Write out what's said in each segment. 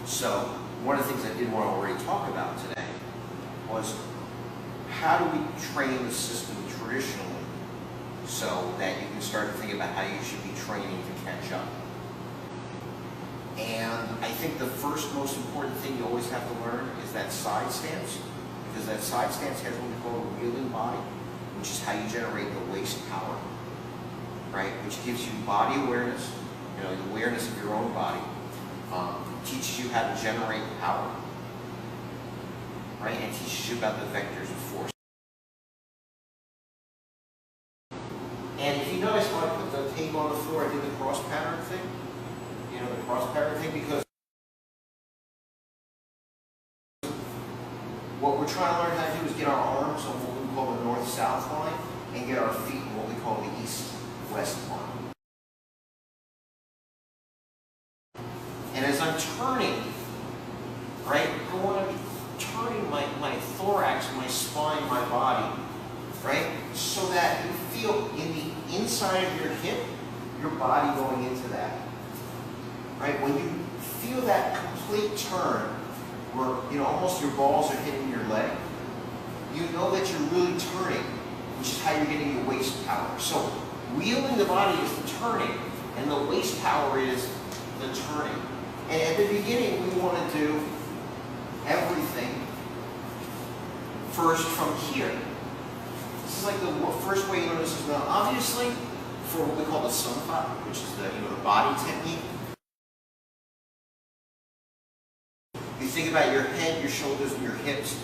So one of the things I did want to already talk about today was how do we train the system traditionally so that you can start to think about how you should be training to catch up. And I think the first most important thing you always have to learn is that side stance, because that side stance has what we call a wheeling body, which is how you generate the waist power, right? Which gives you body awareness, the awareness of your own body, teaches you how to generate power, right? And teaches you about the vectors of force. And if you notice when I put the tape on the floor, I did the cross pattern thing. The cross pattern thing, because what we're trying to learn how to do is get our arms on what we call the north-south line and get our feet on what we call the east-west line. And as I'm turning, right, I want to be turning my thorax, my spine, my body, right, so that you feel in the inside of your hip, your body going into that. Right? When you feel that complete turn, where almost your balls are hitting your leg, you know that you're really turning, which is how you're getting your waist power. So wheeling the body is the turning, and the waist power is the turning. And at the beginning, we want to do everything first from here. This is like the first way you learn this is now. Obviously, for what we call the sunfa, which is the body technique. You think about your head, your shoulders, and your hips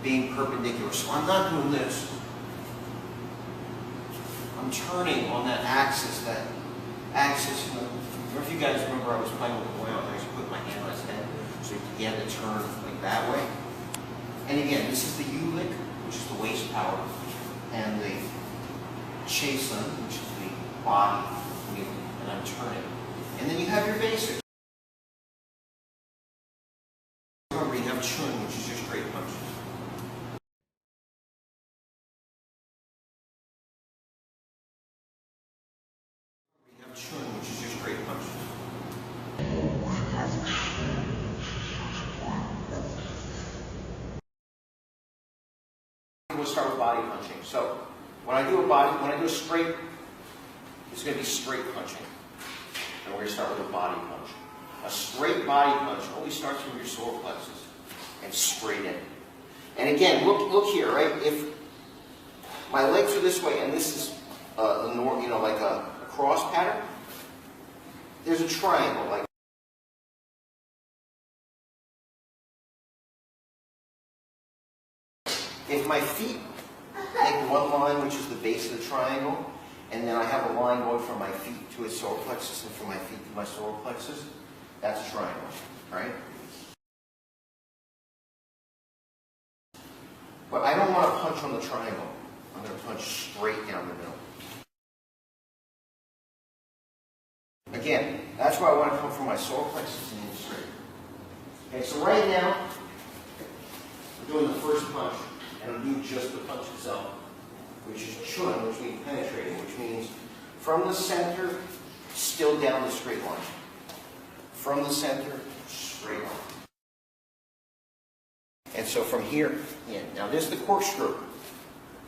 being perpendicular. So I'm not doing this. I'm turning on that axis. If you guys remember, I was playing with the boy, I was actually putting my hand on his head, so he had to turn like that way. And again, this is the U-lick, which is the waist power, and the chasen, which is the body wheeling, and I'm turning. And then you have your basics. Remember, you have chun, which is your straight punches. You have chun, which is your straight punches. We'll start with body punching. So when I do a straight, it's going to be straight punching. And we're going to start with a body punch. A straight body punch always starts from your solar plexus and straight in. And again, look here, right? If my legs are this way and this is like a cross pattern, there's a triangle like. If my feet make one line, which is the base of the triangle, and then I have a line going from my feet to its solar plexus and from my feet to my solar plexus, that's a triangle, right? But I don't want to punch on the triangle. I'm going to punch straight down the middle. Again, that's why I want to come from my solar plexus and in straight. Okay, so right now, we're doing the first punch. And I'm doing just the punch itself, which is chun, which means penetrating, which means from the center, still down the straight line. From the center, straight line. And so from here, in. Now this is the corkscrew,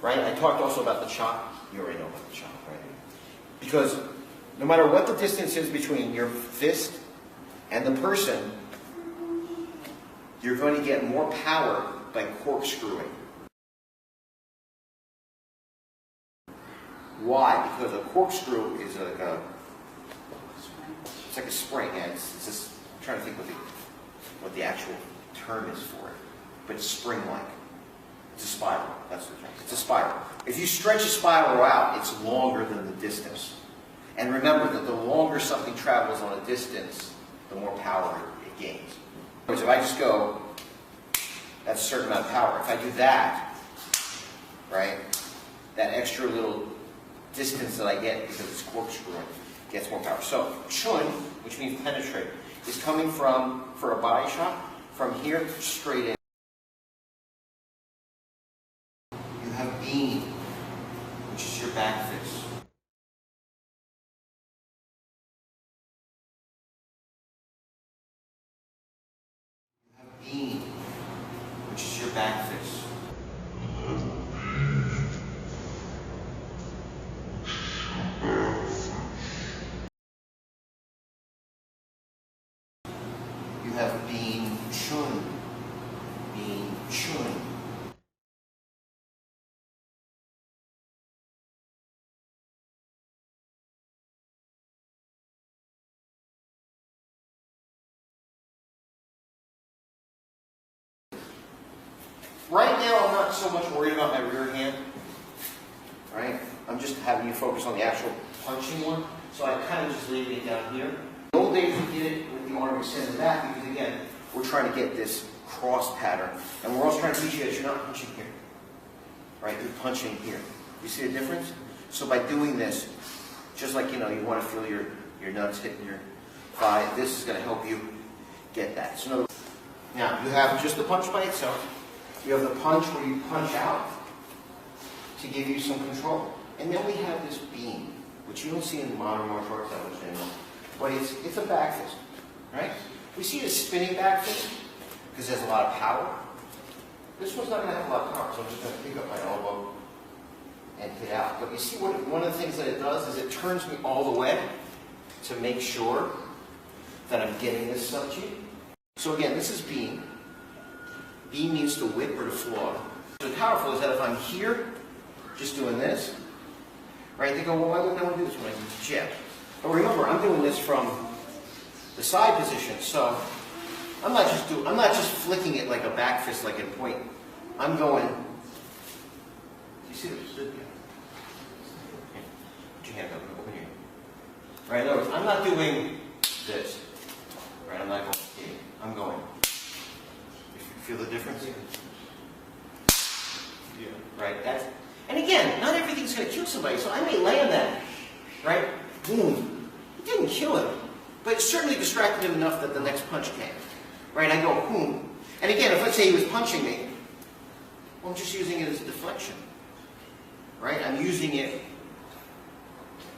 right? I talked also about the chop. You already know about the chop, right? Because no matter what the distance is between your fist and the person, you're going to get more power by corkscrewing. Why? Because a corkscrew is like it's like a spring. Yeah, it's just, I'm trying to think what the actual term is for it. But it's spring-like. It's a spiral. That's the term. It's a spiral. If you stretch a spiral out, it's longer than the distance. And remember that the longer something travels on a distance, the more power it gains. Because if I just go, that's a certain amount of power. If I do that, right, that extra little distance that I get because it's corkscrewing gets more power. So chun, which means penetrate, is coming from, for a body shot, from here straight in. You have bean, which is your back fist. have Bin Chun. Bin Chun. Right now, I'm not so much worried about my rear hand. Right? I'm just having you focus on the actual punching one. So I kind of just leave it down here. In the old days, we did it with the arm extended back because, again, we're trying to get this cross pattern. And we're also trying to teach you that you're not punching here. Right? You're punching here. You see the difference? So by doing this, just like, you want to feel your nuts hitting your thigh, this is going to help you get that. So now, you have just the punch by itself. You have the punch where you punch out to give you some control. And then we have this beam, which you don't see in modern martial arts that much anymore. But it's a back fist, right? We see a spinning back fist because there's a lot of power. This one's not going to have a lot of power, so I'm just going to pick up my elbow and hit out. But you see one of the things that it does is it turns me all the way to make sure that I'm getting this sub-G. So again, this is beam. Beam means to whip or to flog. So powerful is that if I'm here, just doing this, right? They go, well, why wouldn't I want to do this when I use jab? But remember, I'm doing this from the side position, so I'm not just flicking it like a back fist, like in point. I'm going. You see this? Put your hand up. Open your hand. Right? In other words, I'm not doing this. Right? I'm not going. I'm going. Feel the difference? Yeah. Right? And again, not everything's going to kill somebody, so I may land that, right? Boom. It didn't kill him, but it certainly distracted him enough that the next punch came. Right? I go, boom. And again, if let's say he was punching me, well, I'm just using it as a deflection. Right? I'm using it,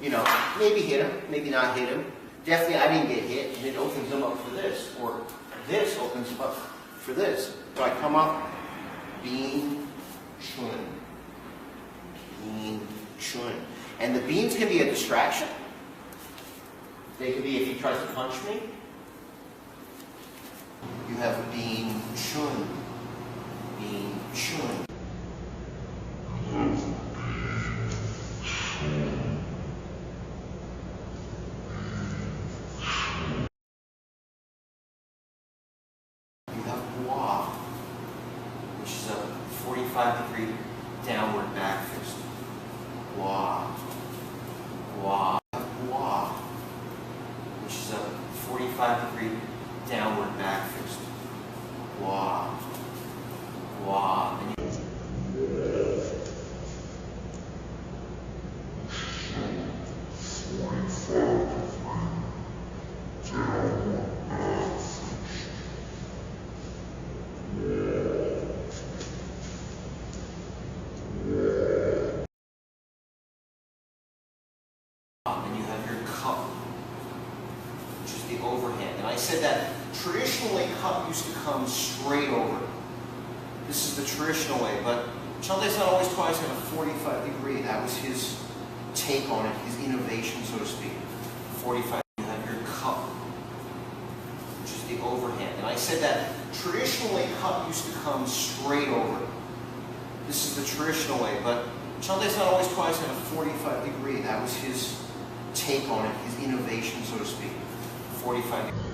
maybe hit him, maybe not hit him. Definitely I didn't get hit, and it opens him up for this, or this opens him up for this. So I come up, Bin Chun. Bin Chun. And the beans can be a distraction. They could be if he tries to punch me. You have Bin Chun. Bin Chun. You have Gua, which is a 45-degree downward back fist. Gua. Gua. Gua, which is a 45-degree downward back fist. Gua. Gua. And you have your cup, which is the overhand. And I said that traditionally cup used to come straight over. This is the traditional way, but Chalde's not always twice in a 45-degree. That was his take on it, his innovation, so to speak. 45. You have your cup, which is the overhand. And I said that traditionally cup used to come straight over. This is the traditional way, but Chalde's not always twice in a 45-degree. That was his take on it, his innovation, so to speak. 45 degrees.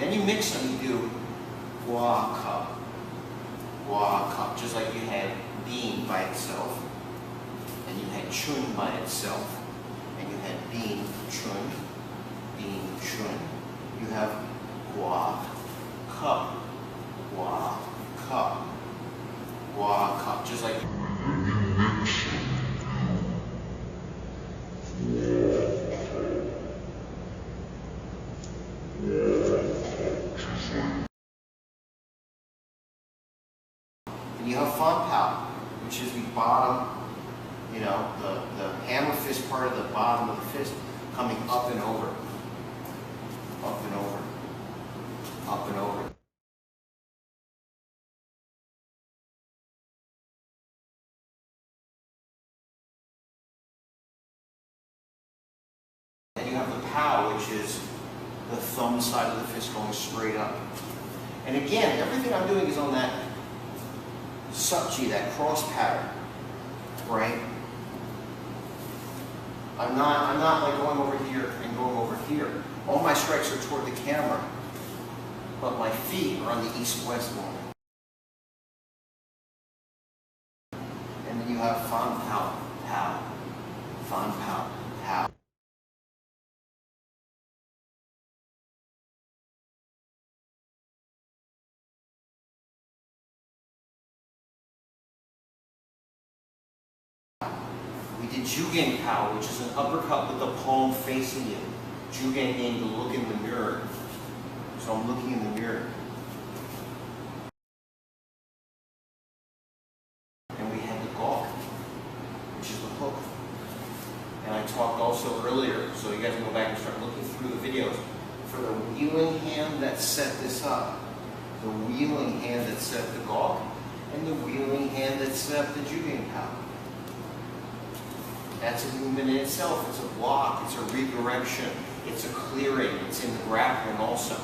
Then you mix them, you do Gua cup. Gua cup, just like you had Bin by itself, and you had Chun by itself, and you had Bin Chun, Bin Chun. You have Gua cup. Gua cup. Gua cup. Just like and you have Fan Pao, which is the bottom, the hammer fist part of the bottom of the fist coming up and over. Up and over. Up and over. thumb side of the fist going straight up. And again, everything I'm doing is on that subji, that cross pattern, right? I'm not like going over here and going over here. All my strikes are toward the camera, but my feet are on the east-west line. And then you have fan pow, pow, fan pow, pow. We did Jugang Pow, which is an uppercut with the palm facing you. Jugang meaning to look in the mirror. So I'm looking in the mirror. And we had the gawk, which is the hook. And I talked also earlier, so you guys can go back and start looking through the videos, for the wheeling hand that set this up, the wheeling hand that set the gawk, and the wheeling hand that set up the Jugang Pow. That's a movement in itself. It's a block, it's a redirection, it's a clearing, it's in the grappling also.